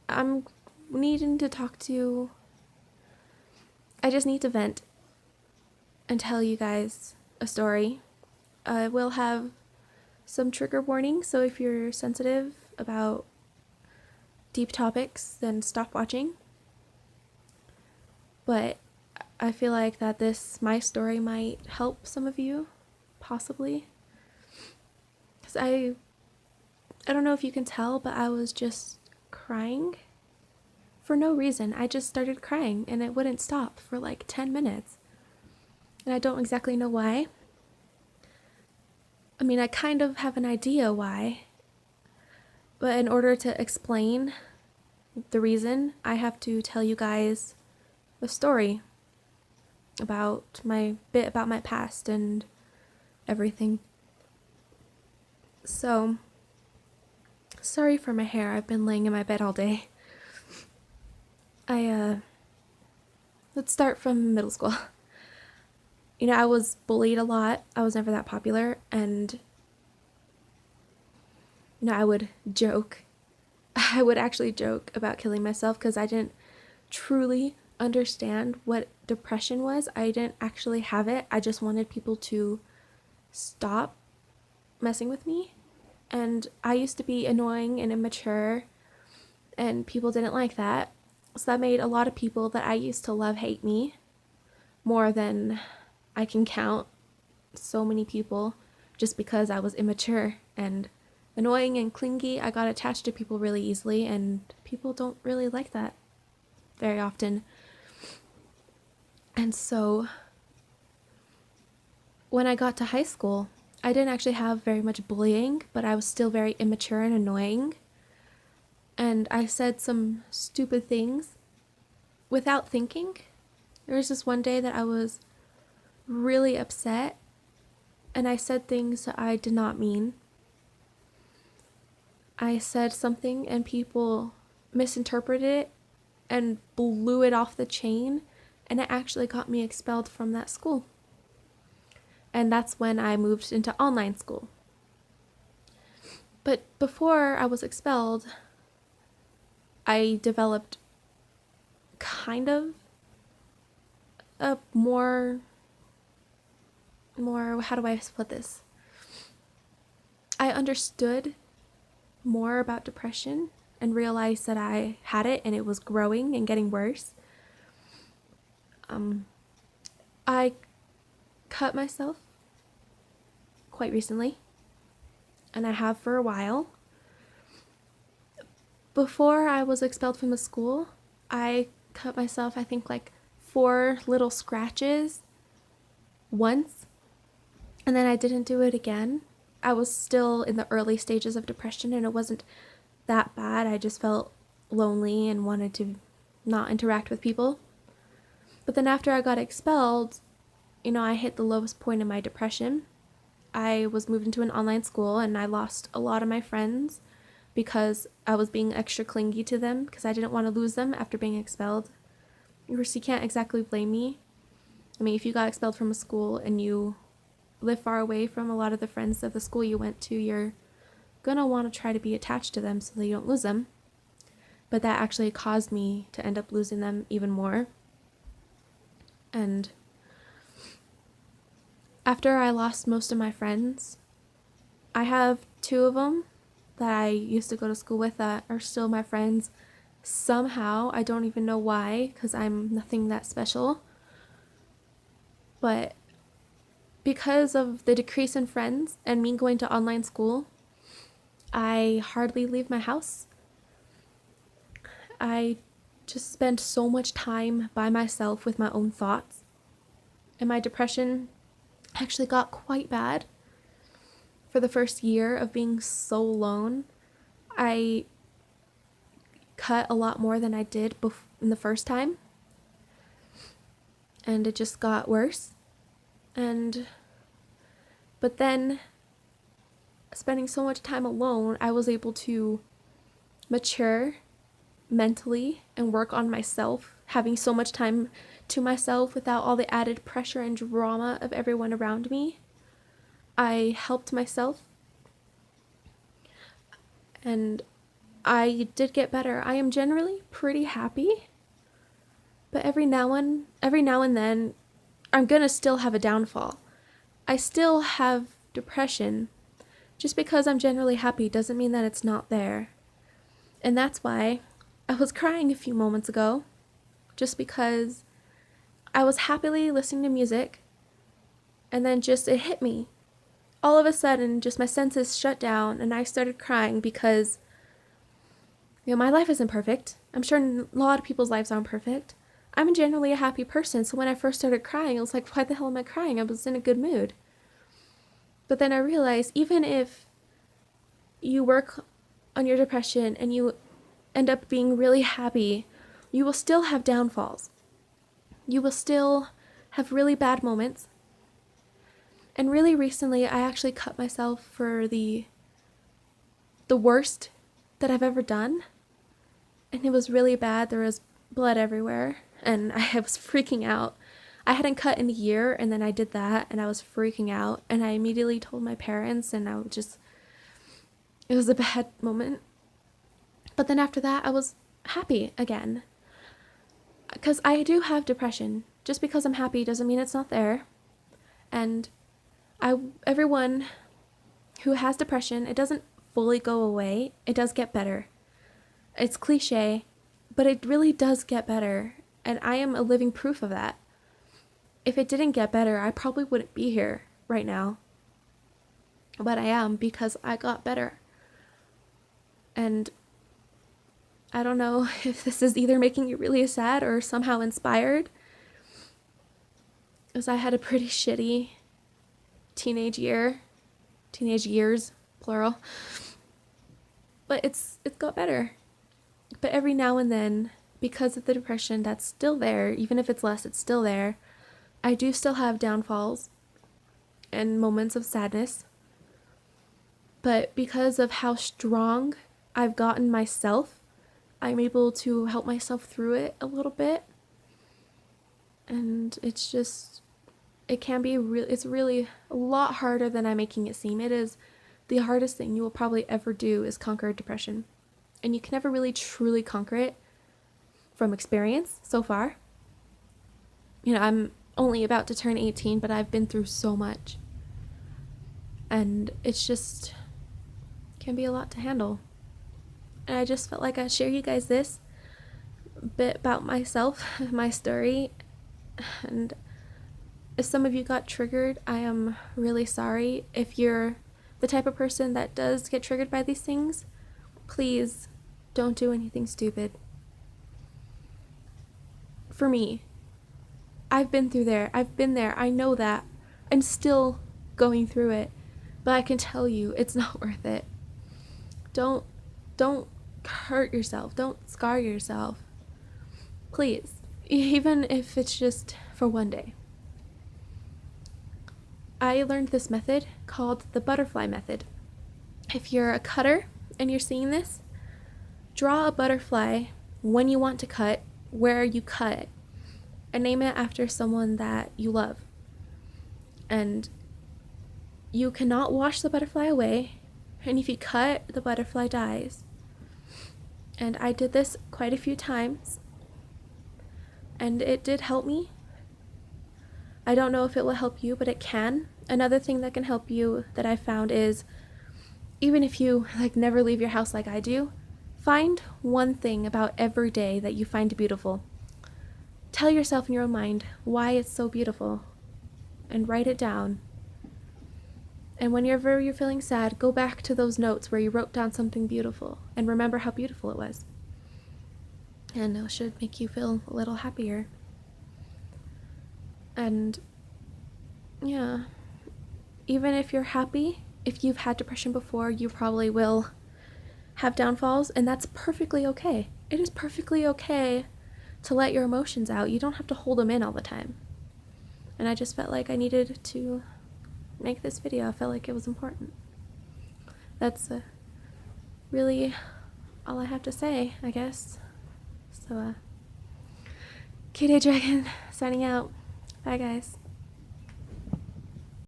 I'm needing to talk to. I just need to vent and tell you guys a story. I will have some trigger warnings, so if you're sensitive about deep topics, then stop watching. But I feel like that my story might help some of you, possibly. Because I don't know if you can tell, but I was just crying for no reason. I just started crying and it wouldn't stop for like 10 minutes. And I don't exactly know why. I mean, I kind of have an idea why. But in order to explain the reason, I have to tell you guys a story about my past and everything. So, sorry for my hair. I've been laying in my bed all day. Let's start from middle school. I was bullied a lot. I was never that popular, and I would joke. I would actually joke about killing myself because I didn't truly understand what depression was. I didn't actually have it. I just wanted people to stop messing with me. And I used to be annoying and immature, and people didn't like that. So that made a lot of people that I used to love hate me more than I can count. So many people, just because I was immature and annoying and clingy. I got attached to people really easily, and people don't really like that very often. And so when I got to high school, I didn't actually have very much bullying, but I was still very immature and annoying. And I said some stupid things without thinking. There was this one day that I was really upset, and I said things that I did not mean. I said something and people misinterpreted it and blew it off the chain, and it actually got me expelled from that school. And that's when I moved into online school. But before I was expelled, I developed kind of a more, how do I put this? I understood more about depression and realized that I had it and it was growing and getting worse. I cut myself quite recently, and I have for a while. Before I was expelled from the school, I cut myself, I think, like 4 little scratches once, and then I didn't do it again. I was still in the early stages of depression, and it wasn't that bad. I just felt lonely and wanted to not interact with people. But then after I got expelled, I hit the lowest point in my depression. I was moved into an online school, and I lost a lot of my friends because I was being extra clingy to them because I didn't want to lose them after being expelled. Of course, you can't exactly blame me. I mean, if you got expelled from a school and you live far away from a lot of the friends of the school you went to, you're gonna want to try to be attached to them so that you don't lose them. But that actually caused me to end up losing them even more. And after I lost most of my friends, I have 2 of them that I used to go to school with that are still my friends somehow. I don't even know why, because I'm nothing that special. But because of the decrease in friends and me going to online school, I hardly leave my house. I just spend so much time by myself with my own thoughts. And my depression actually got quite bad. For the first year of being so alone, I cut a lot more than I did in the first time. And it just got worse. But then, spending so much time alone, I was able to mature mentally and work on myself, having so much time to myself without all the added pressure and drama of everyone around me. I helped myself, and I did get better. I am generally pretty happy, but every now and then I'm gonna still have a downfall. I still have depression. Just because I'm generally happy doesn't mean that it's not there. And that's why I was crying a few moments ago, just because I was happily listening to music, and then just it hit me. All of a sudden, just my senses shut down, and I started crying because, my life isn't perfect. I'm sure a lot of people's lives aren't perfect. I'm generally a happy person, so when I first started crying, I was like, why the hell am I crying? I was in a good mood. But then I realized, even if you work on your depression and you end up being really happy, you will still have downfalls. You will still have really bad moments. And really recently, I actually cut myself for the worst that I've ever done. And it was really bad. There was blood everywhere. And I was freaking out. I hadn't cut in a year, and then I did that, and I was freaking out. And I immediately told my parents, and it was a bad moment. But then after that, I was happy again. Because I do have depression. Just because I'm happy doesn't mean it's not there. And everyone who has depression, it doesn't fully go away. It does get better. It's cliche, but it really does get better. And I am a living proof of that. If it didn't get better, I probably wouldn't be here right now. But I am, because I got better. And I don't know if this is either making you really sad or somehow inspired, because I had a pretty shitty teenage years, plural. But it's got better. But every now and then, because of the depression that's still there, even if it's less, it's still there, I do still have downfalls and moments of sadness. But because of how strong I've gotten myself, I'm able to help myself through it a little bit. And it's really a lot harder than I'm making it seem. It is the hardest thing you will probably ever do, is conquer depression. And you can never really truly conquer it from experience so far. I'm only about to turn 18, but I've been through so much. And it's can be a lot to handle. And I just felt like I'd share you guys this bit about myself, my story. And if some of you got triggered, I am really sorry. If you're the type of person that does get triggered by these things, please don't do anything stupid. For me, I've been through there. I've been there. I know that. I'm still going through it. But I can tell you, it's not worth it. Don't hurt yourself. Don't scar yourself. Please. Even if it's just for one day. I learned this method called the butterfly method. If you're a cutter and you're seeing this, draw a butterfly when you want to cut, where you cut, and name it after someone that you love. And you cannot wash the butterfly away, and if you cut, the butterfly dies. And I did this quite a few times, and it did help me. I don't know if it will help you, but it can. Another thing that can help you that I found is, even if you never leave your house like I do, find one thing about every day that you find beautiful. Tell yourself in your own mind why it's so beautiful, and write it down. And whenever you're feeling sad, go back to those notes where you wrote down something beautiful, and remember how beautiful it was. And it should make you feel a little happier. And yeah, even if you're happy, if you've had depression before, you probably will have downfalls, and that's perfectly okay. It is perfectly okay to let your emotions out. You don't have to hold them in all the time. And I just felt like I needed to make this video. I felt like it was important. That's really all I have to say, I guess. So, K-Day Dragon signing out. Bye, guys.